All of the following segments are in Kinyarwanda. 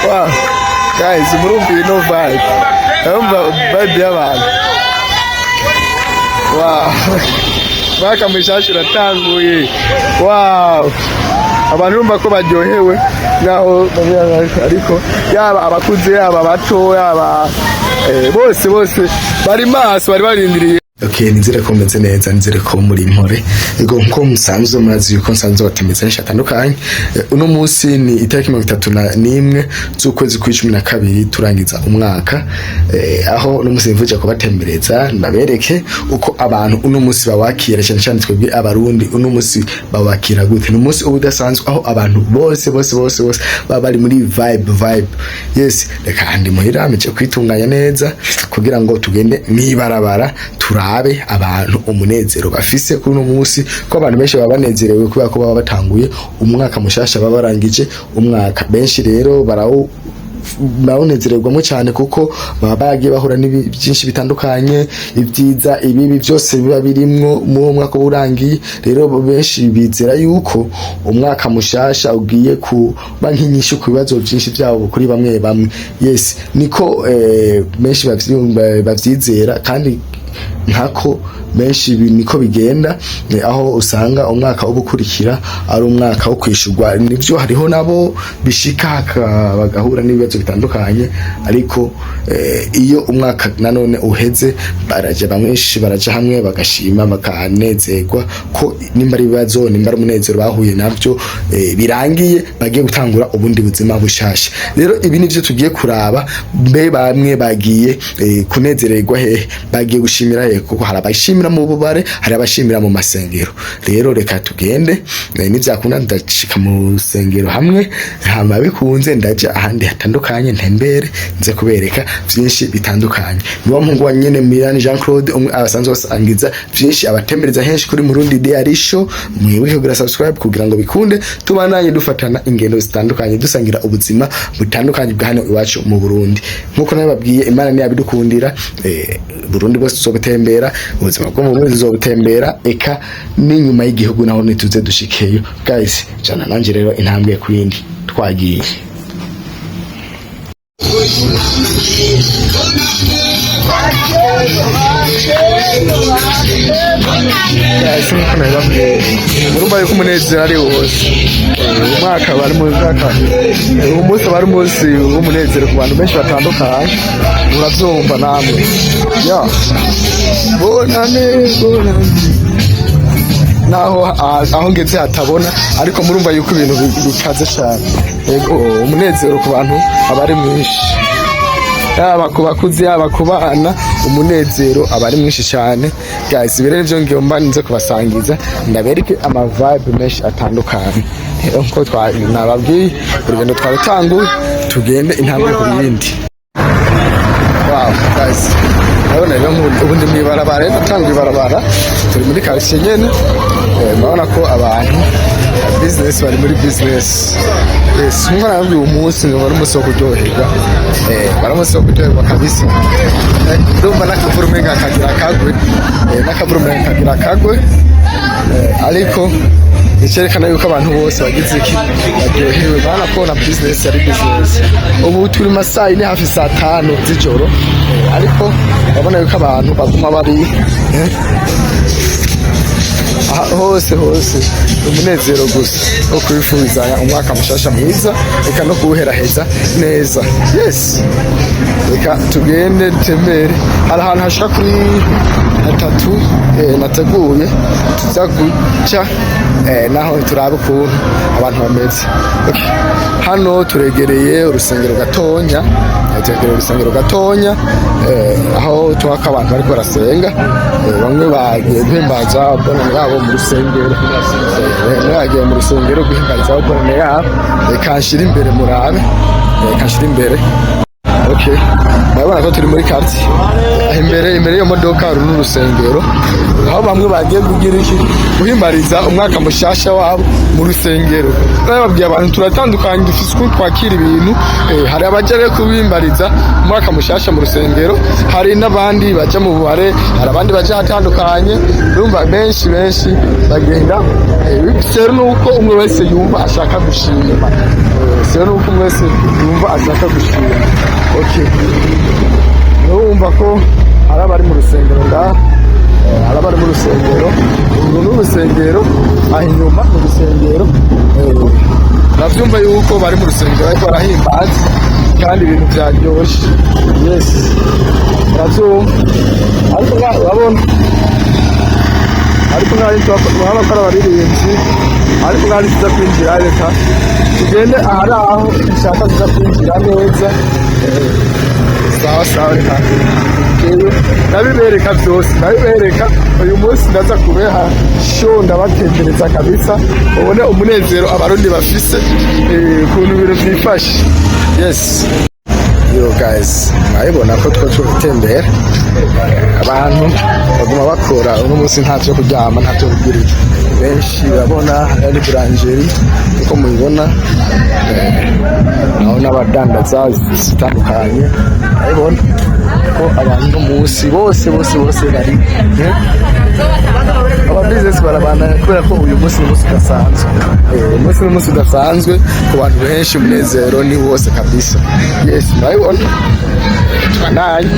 Wow, guys, murumva no vibe. Vibe y'abantu. Wow. Mwaka mushasha uratanguye. Wow. Abantu urumva ko baryohewe naho ariko yaba abakuze yaba bato yaba bose bari maso bari barindiriye. Okay, nizere ko meze neza, nizere ko muri mpore. Ego nko musanzwe mazi yuko nsanzwe batemeze nshatandukanye. Uno munsi ni itariki 31 z'ukwezi kwa 12 turangiza umwaka. Aho no munsi mvuje ko batembereza ndabereke uko abantu uno munsi bawakira cyane twebwe abarundi uno munsi bawakira gute. No munsi ubudasanzwe aho abantu bose baba bari muri vibe. Yes, reka ndi muhira meje kwitunganya neza kugira ngo tugende nibarabara turabe abantu umunezero bafise kuri no munsi ko abantu benshi baba banezerewe kubera ko baba batanguye umwaka mushasha baba barangije umwaka. Benshi rero barawunezererwamo cyane kuko baba bagiye bahura byinshi bitandukanye, ibyiza ibibi byose biba birimwo mu mwaka urangiye. Rero benshi bizera yuko umwaka mushasha ugiye kuba nk'inyishu ku bibazo byinshi byabo kuri bamwe. Yes, niko benshi bavyizera kandi nkako benshi niko bigenda, aho usanga umwaka ubukurikira ari umwaka wo kwishurwa. Nivyo hariho nabo bishika bagahura n'ibibazo bitandukanye, ariko iyo umwaka nanone uheze bamweshi baraja hamwe bagashima bakanezerwa ko nimba ari ibibazo nimba ari umunezero bahuye navyo birangiye bagiye gutangura ubundi buzima bushasha. Rero ibi nivyo tugiye kuraba, mbe bamwe bagiye kunezererwa he, bagiye gushimira he, kuko hari abashimira mu bubare hari abashimira mu masengero. Rero reka tugende nivyakunda ndashika mu sengero hamwe, hama bikunze ndaja ahandi hatandukanye ntembere nze kubereka byinshi bitandukanye. Niwo mpungu wa nyene Mirani Jean Claude abasanzwe basangiza byinshi abatembereza henshi kuri Murundi Daily Show. Mwibuke kugira subscribe kugira ngo bikunde tubananye dufatana ingendo zitandukanye dusangira ubuzima butandukanye bwa hano iwacu mu Burundi. Nkuko nababwiye Imana ni yabidukundira, Burundi bose tuzobutembera, ubuzima bwo mu Burundi tuzobutembera, eka n'inyuma y'igihugu naho nituze dushikeyo. Guys, jana nanje rero intambwe kuyindi twagiye. Urumva yuko umunezero ari wose umwaka bari mu mwaka umunsi bari munsi w'umunezero ku bantu benshi batandukanye. Uravyumva namwe bonane naho aho ngeze hatabona, ariko murumva yuko ibintu bikaze cyane. Yego umunezero ku bantu abari mwinshi, yaba ku bakuzi yaba ku bana, umunezero abari mwinshi cyane. Guys, bere byo ngiye mbanze kubasangiza ndabereke ama vibe menshi atandukanye. Nko nababwiye urugendo twarutanguye tugende intambwe ku yindi. Wow guys, urabona rero ubundi mwibarabara yatangiye barabara turi muri quartier nyene. Murabona ko abantu business bari muri business. Yes, nkora nabyo umunsi ngo bari umunsi wo kuryoherwa, bari umunsi wo kuryoherwa kabisa. Ndumva nakavurume ngakagira kagwe, nakavurume ngakagira kagwe, ariko icyerekana yuko abantu bose bagize iki baryohewe. Bana ko na business ari business. Ubu turi masayi ni hafi saa 5 z'ijoro, ariko babona yuko abantu baguma bari hose umunezero gusa no kwifuzanya umwaka mushasha mwiza, eka no kuwuheraheza neza. Yes, reka tugende tembere. Hari ahantu hashaka kuri 3 nateguye tuza guca naho turabe ukuntu abantu bameze. Okay, hano turegereye urusengero gatonya, aho twaka abantu bariko barasenga. Bamwe bagiye guhimbaza bonane yabo mu rusengero, bagiye mu rusengero guhimbaza bonane yabo. Reka nshira imbere murabe, Okay, murabona ko turi muri quartier. Imbere yo modoka hari n'urusengero, aho bamwe bagiye kugira iki guhimbariza umwaka mushasha wabo mu rusengero. Nababwiye abantu turatandukanye, dufise uko twakira ibintu. Hari abajya kubimbariza umwaka mushasha mu rusengero, hari n'abandi baje mu bubare, hari abandi baje hatandukanye. Urumva benshi bagenda bitewe nuko umwe wese yumva ashaka gushima. sio nuko mwese yumva ashaka gushima. Okay, urumva ko arabari mu rusengero ngaha, arabari mu rusengero, uru n'urusengero, aho inyuma mu rusengero, navyumva yuko bari mu rusengero ariko barahimbaza kandi ibintu byaryoshe. Yes, navyumva ariko urabona, ariko nari twaba bakora baririmbyi, ariko nari tuza kwinjira, reka tugende ahari aho dushaka tuza kwinjira neza. Sawa sawa, reka nabibereka byose, nabibereka uyu munsi ndaza kubeha show, ndabatembereza kabisa ubone umunezero abarundi bafise ukuntu ibintu byifashe. Yes, yo guys, murabibona ko twatembera, abantu baguma bakora uno munsi, ntacyo kuryama, ntacyo kugira benshi. Urabona ari boulangerie uko mubibona, naho n'abadandaza zitandukanye. Urabibona ko abantu munsi bose bari aba business barabana, kubera ko uyu munsi n'umunsi udasanzwe. Umunsi n'umunsi udasanzwe ku bantu benshi, umunezero ni wose kabisa. Yes, murabibona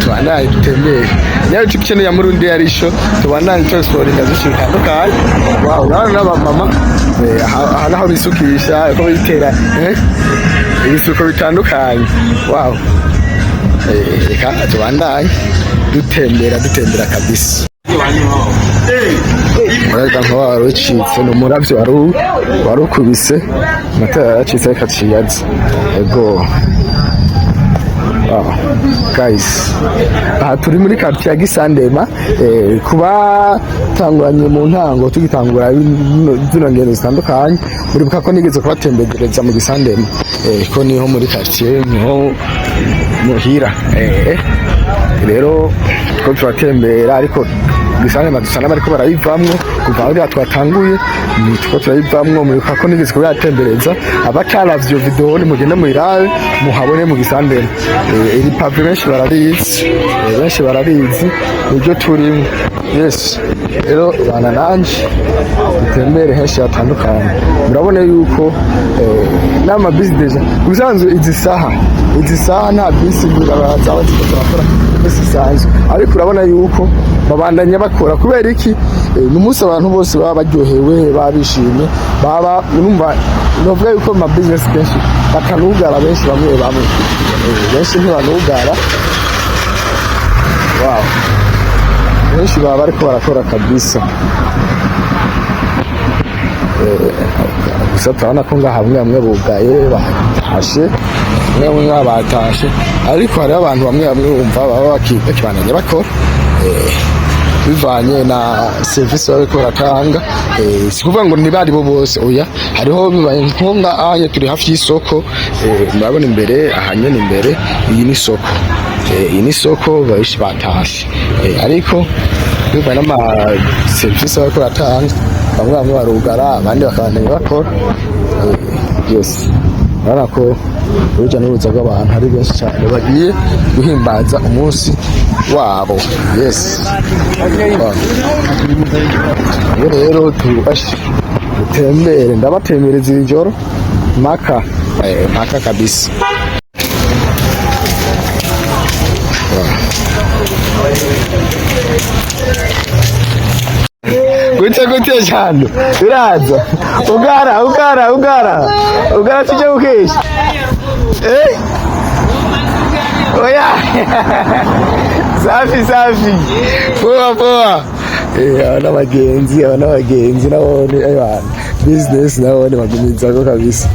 tubanaye dutembere, niyo tukeneye ya Murundi yarisho, tubanaye transportinga zishika bitandukanye. Wow, urabona n'abamama aha naho bisukisha, ko bitera ibisuko bitandukanye. Wow, reka tubanaye dutembera kabisa. Mureka nko warucitse n'umuravyo warukubise, amatara yaracitse ariko aciyaza. Ego guys, aha turi muri quartier ya Gisandema. Kuba tanguranye mu ntango tugitangura zino ngendo zitandukanye, muribuka ko nigeze kubatembereza mu Gisandema, ko niho muri quartier, niho muhira. Rero ko turatembera, ariko Gisandema dusa n'abariko barayivamwo kuva aho twatanguye, nitwo turayivamwo. Muribuka ko nigeze kubatembereza, abataravye video ni mugende muyirabe muhabone mu Gisandema. Iri pave benshi barabizi nibyo turimo. Yes, rero bana nanje dutembere henshi hatandukanye. Murabona yuko n'ama business usanzwe izi saha nta bisi birabaza bakora bisi sanzwe, ariko urabona yuko babandanya bakora. Kubera iki? N'umunsi abantu bose baba baryohewe, babishimye, baba numva novuga yuko ma business benshi batanugara, benshi bamwe benshi ntibanugara. Wow, benshi baba bariko barakora kabisa. Gusa turabona ko ngaha bamwe bugaye batashe, bamwe batashe, ariko hari abantu bamwe bumva baba bakibandanya bakora bivanye na service bariko baratanga. Si kuvuga ngo ntibari bo bose, oya, hariho bibaye nkonga aye turi hafi y'isoko. Murabona imbere, ahanyene imbere, iyi ni soko, iyi ni soko bayishi batashe, ariko bivanye n'ama service bariko baratanga, bamwe barugara, abandi bakabandanya bakora. Yes, urabona ko urujya n'uruza rw'abantu ari benshi cyane bagiye guhimbaza umunsi wabo. Yes, rero dutembere, ndabatembereza iri joro mpaka kabisa. Gute cyane biraza ugara tujye gukesha. Oya safi poa. N'abagenzi nabone business nabone bagumizago kabisa.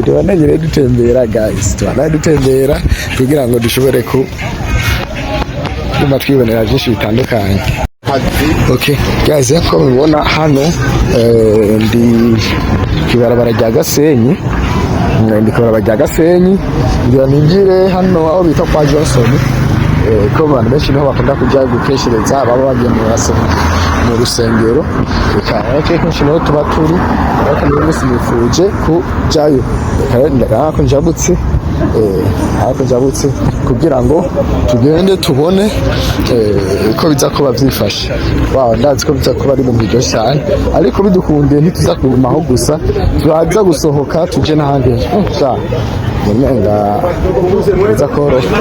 Tubandanye dutembera guys, dutembera kugira ngo dushobore kuma twibonera byinshi bitandukanye. Okay guys, yako mubona hano ndi kibarabara rya Gasenyi, ngira ninjire hano aho bita kwa Johnson. Ko abantu benshi niho bakunda kujya gukeshereza, baba bagiye mu rusengero. Cyane kenshi niho tuba turi, ariko niyo munsi nifuje kujayo, kandi ndako njabutse ariko jabutse kugira ngo tugende tubone ko biza kuba byifashe. Wow, ndazi ko biza kuba ari mu biryo cyane, ariko bidukundiye ntituza kugumaho gusa, turaza gusohoka tuje n'ahandi. Umenga biza koroha,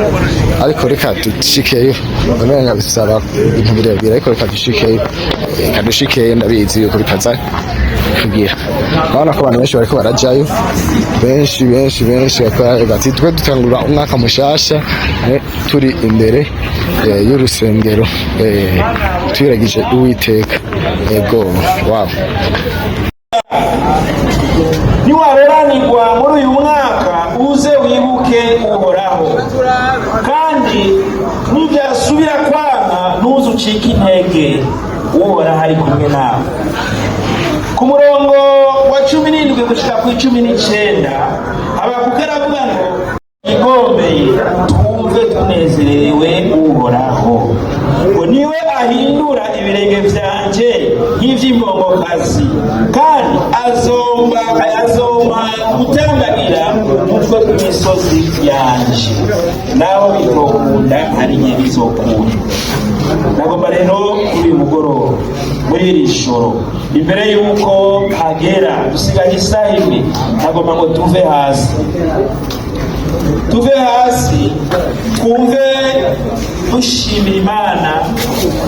ariko reka dushikeyo. Umenga bisaba ibintu birebire, ariko reka dushikeyo. Kadushikeyo ndabizi yuko bitaza kugira. Urabona ko abantu benshi bariko barajayo, benshi bati twe dutangura umwaka mushasha turi imbere y'urusengero twiragije Uwiteka. Ego, wow. Niwaberanirwa muri uyu mwaka uze wibuke Uhoraho, kandi nibyasubira kwanga ntuze ucike intege, Uhoraho ari kumwe nawe. Ku murongo wa 17 gushika ku 19 Habakuki aravuga ngo igombeye twumve tunezerewe Uhoraho, ngo niwe ahindura ibirenge vyanje nk'ivy'impongokazi, kandi azomba gutambagira umutwe w'imisozi yanje, naho bitokunda ari nke bizokunda. Nagomba rero kuri mugoroba muri iri joro, imbere y'uko hagera dusigaje isaha imwe, nagomba ngo tuve hasi twumve dushimira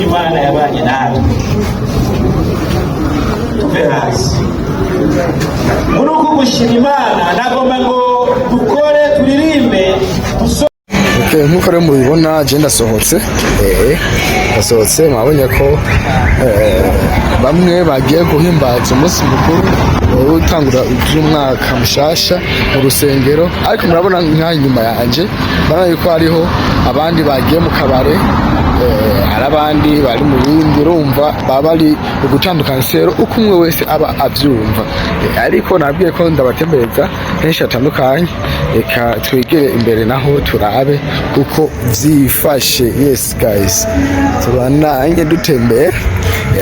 Imana yabanye natwe. Tuve hasi muri uko gushima Imana, nagomba ngo dukore turirimbe. Nkuko rero mubibona je ndasohotse, mwabonye ko bamwe bagiye guhimbaza umunsi mukuru utangura umwaka mushasha mu rusengero, ariko murabona nka inyuma yanje bana yuko hariho abandi bagiye mu kabare, hari abandi bari mu bindi, urumva baba bari ugutandukana rero uko umwe wese aba abyumva. Ariko nabwiye ko ndabatembereza henshi hatandukanye, reka twegere imbere naho turabe uko vyifashe. Yes guys, tubananye dutembera,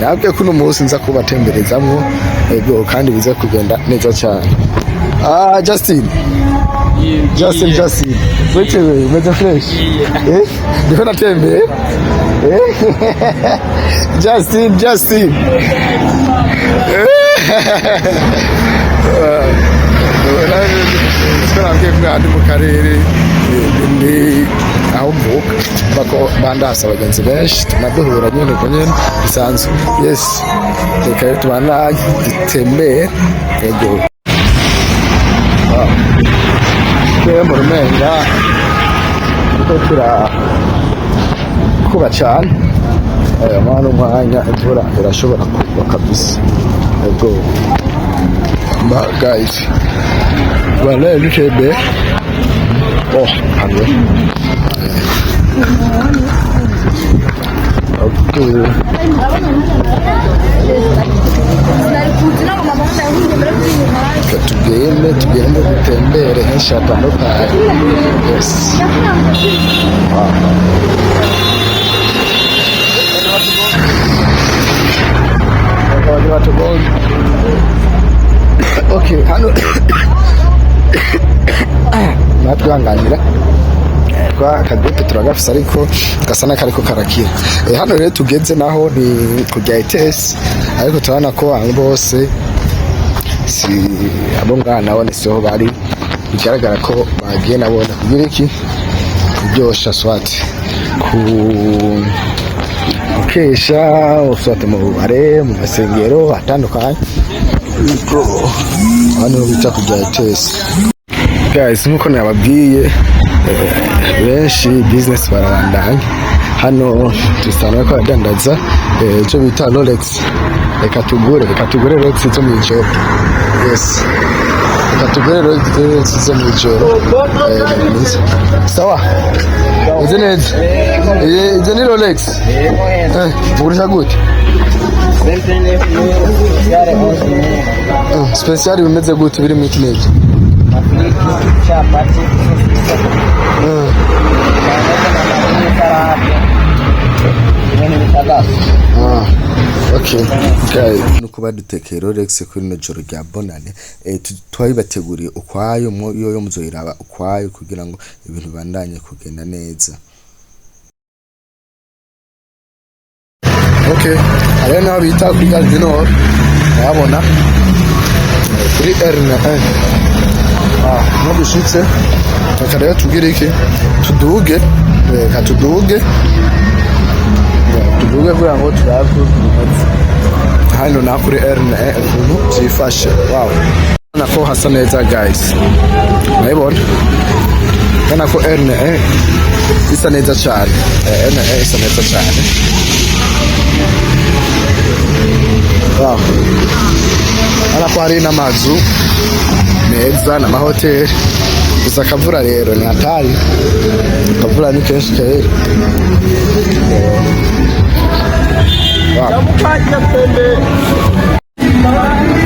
nabwiye ko uno munsi nza kubatemberezamwo, ego kandi biza kugenda neza cyane. Justin, weche wewe umeze fresh? Ndiko natembeye. Justin. Twarambiye kandi mu karere ni aho mvuka, bako bandasa abagenzi benshi tunaduhura nyine ko nyine bisanzwe. Yes, reka tubana dutembere. Ego. Mu Rumenga kuko kuba cyane mwana umwanya imvura irashobora kugwa kabisa. Ego guys, bale lutebe hamwe. Okay. Tugende dutembere henshi hatandukanye. Yes. Okay, hano natwanganira kwa kagote turagafisa, ariko gasana kariko karakira. Hano rero tugeze naho ni kujya ETS, ariko turabona ko abantu bose si abo ngana bone so bari, bigaragara ko bagiye nabona kugira iki kuryosha swati kesha uswate mu bare mu masengero atandukanye. Hano bita kujya ETS. Guys, nkuko nababwiye benshi business barabandanya hano, dusana ko adandaza cyo bita Rolex. Reka tugure Rolex zo mu ijoro. Yes, reka tugure Rolex zo mu ijoro. Sawa, izi ni Rolex. Mugurisha gute? Special bimeze gute, biri mu ikinege? Okay, nuko badutekeye Rolex kuri no joro rya bonane twabibateguriye ukwayo yo muzoyiraba ukwayo kugira ngo ibintu bandanye kugenda neza. Okay, aya naho bita kuri Gardino urabona kuri R1 no bishitse rero tugire iki tuduge kugira ngo turabe hano na kuri R1 ukuntu byifashe. Wow, nako hasa neza guys, nayibona kana ko R1 isa neza cyane, R1 isa neza cyane. Wow, ariko hari n'amazu meza n'amahoteli, gusa akavura rero ni hatari, akavura ni kenshi kera.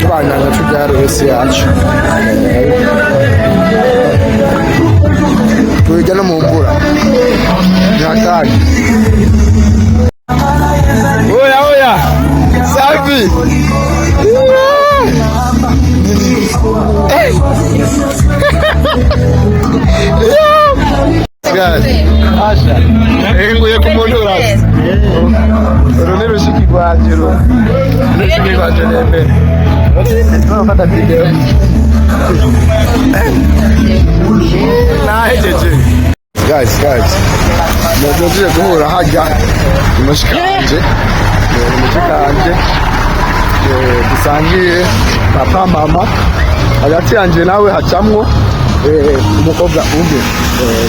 Tubana na tujyaro wese yacu tujya no mu mvura ni hatari. Oya safi Asha nguye kumundura rone rushiki rwajiro rushiki rwajiro nembe nofata video nahejeje guys mujye guhura hajya umushikanje dusangiye papa mama hagati yanje nawe hacamwo umukobwa umwe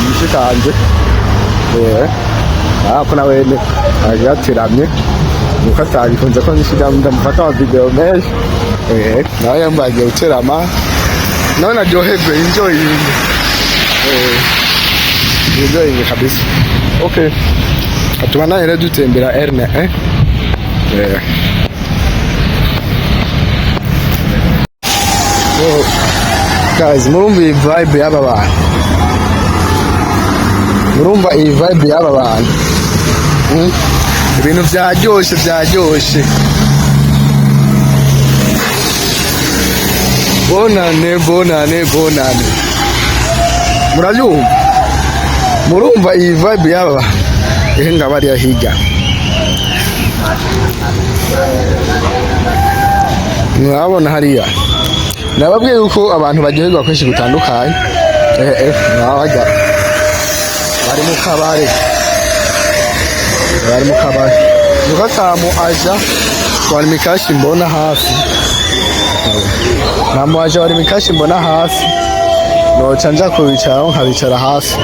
mushikanje ako nawe agatiramye nuko atabikunze ko nishida ndamufata wa video menshi nawe yambagiye uterama nawe naryoherwe enjoying kabisa. Okay, atubana rero dutembera R1 guys, murumva iyi vibe y'aba bantu, murumva iyi vibe y'aba bantu, ibintu byaryoshe bonane murumva iyi vibe y'aba ihenga bariya hirya. Mwabona hariya nababwiye uko abantu baryoherwa kwinshi gutandukanye. Mwabajya bari mu kabare mukatamu aja wari mikashi mbona hafi namuaje wari mikashi mbona hafi noca nja kubicara nkabicara hafi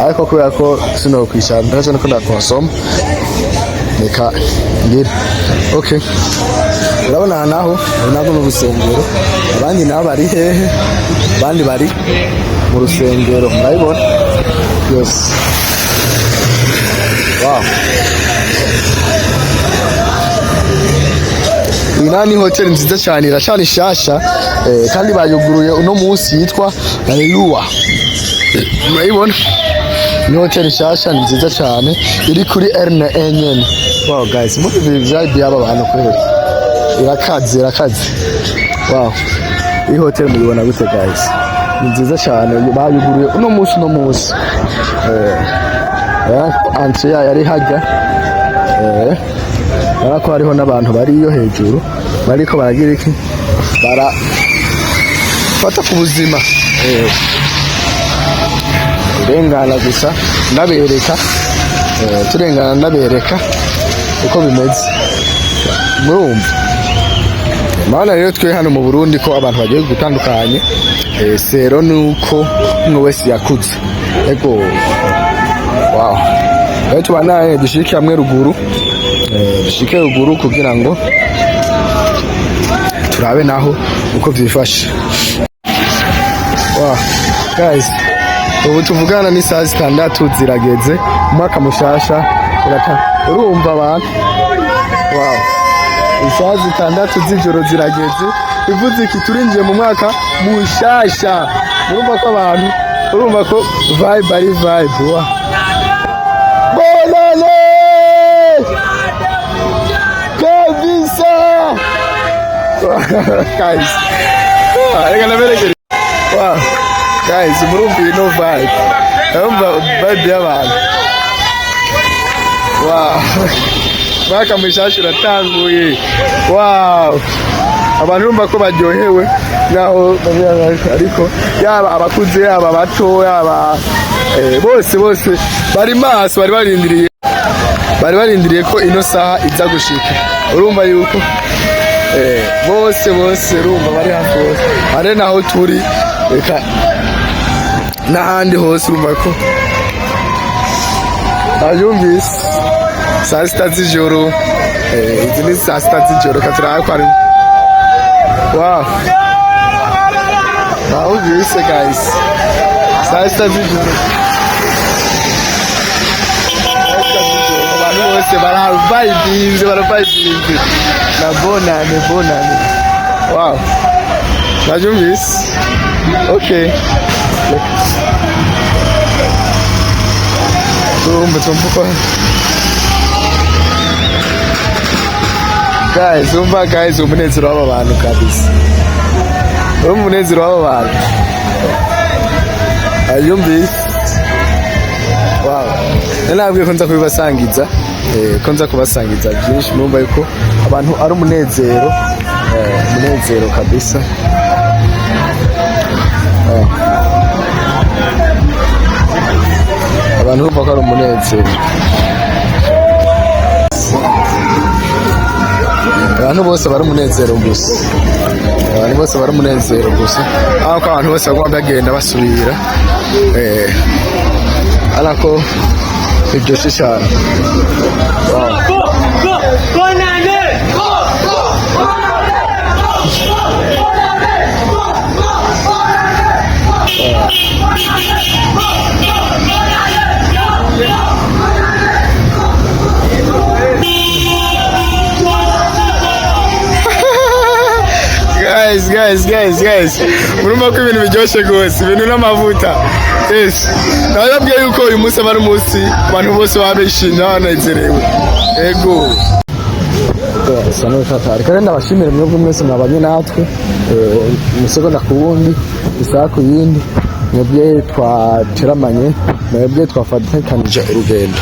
ariko kubera ko sino kwicara ndaje niko ndakonsoma nika ngira. Okay, urabona naho nabwo mu rusengero, abandi nabo bari hehe, abandi bari mu rusengero, murabibona. Yes, wow, inani hotel nziza cyane irashana ishasha kandi bayuguruye uno munsi yitwa Haleluya. Murabibona ni hotel shasha nziza cyane iri kuri R1 nyene. Wow guys, muri vibe y'aba bantu kweli irakaze. Wow, iyi hotel mubibona gute guys? Ni nziza cyane bayuguruye uno munsi antre yari hajya ariko hariho n'abantu bari iyo hejuru bariko baragira iki bara fata ku buzima urengana gusa ndabereka turengana ndabereka uko bimeze. Murumva mana rero twe hano mu Burundi ko abantu bagiye gutandukanye sero nuko umwe wese yakuze ego. Wow, rero tubanaye dushike hamwe ruguru kugira ngo turabe naho uko byifashe. Wow guys, ubu tuvugana ni saa 6 zirageze, umwaka mushasha urumva abantu. Wow, saa 6 z'ijoro zirageze, bivuze iki turinjiye mu mwaka mushasha. Urumva ko abantu, urumva ko vibe ari vibe. Wow, bonane kabisa. Guys. Reka naberekere. Wow. Guys, murumviye no vibe. Urumva vibe y'abantu. Wow. Mwaka mushasha uratanguye. Wow. Abantu urumva ko baryohewe naho ariko yaba abakuze yaba bato yaba bose bari maso bari barindiriye ko ino saha iza gushika. Urumva yuko bose urumva bari hafi hose ari naho turi reka n'ahandi hose urumva ko ayumvise saa sita z'ijoro izi ni saa sita z'ijoro katuraba ko ari wow ayumvise guys saa sita z'ijoro abantu bose baravibe na bonane wow ayumvise okay tumbuka guys umunezero w'aba bantu kabisa umunezero w'aba bantu ayumvise wow nabwiye ko nza kubibasangiza kubasangiza byinshi numva yuko abantu ari umunezero kabisa abantu bumva ko ari umunezero abantu bose bari umunezero gusa aho ko abantu bose bagomba bagenda basubira ariko biryoshye cyane guys murumva ko ibintu biryoshye gose ibintu n'amavuta nababwiye yuko uyu munsi aba ari umunsi abantu bose baba bishimye banezerewe ego reka ndabashimire mwebwe mwese mwabanye natwe umusegonda ku wundi isaha ku yindi mwebwe twateramanye mwebwe twafatikanije urugendo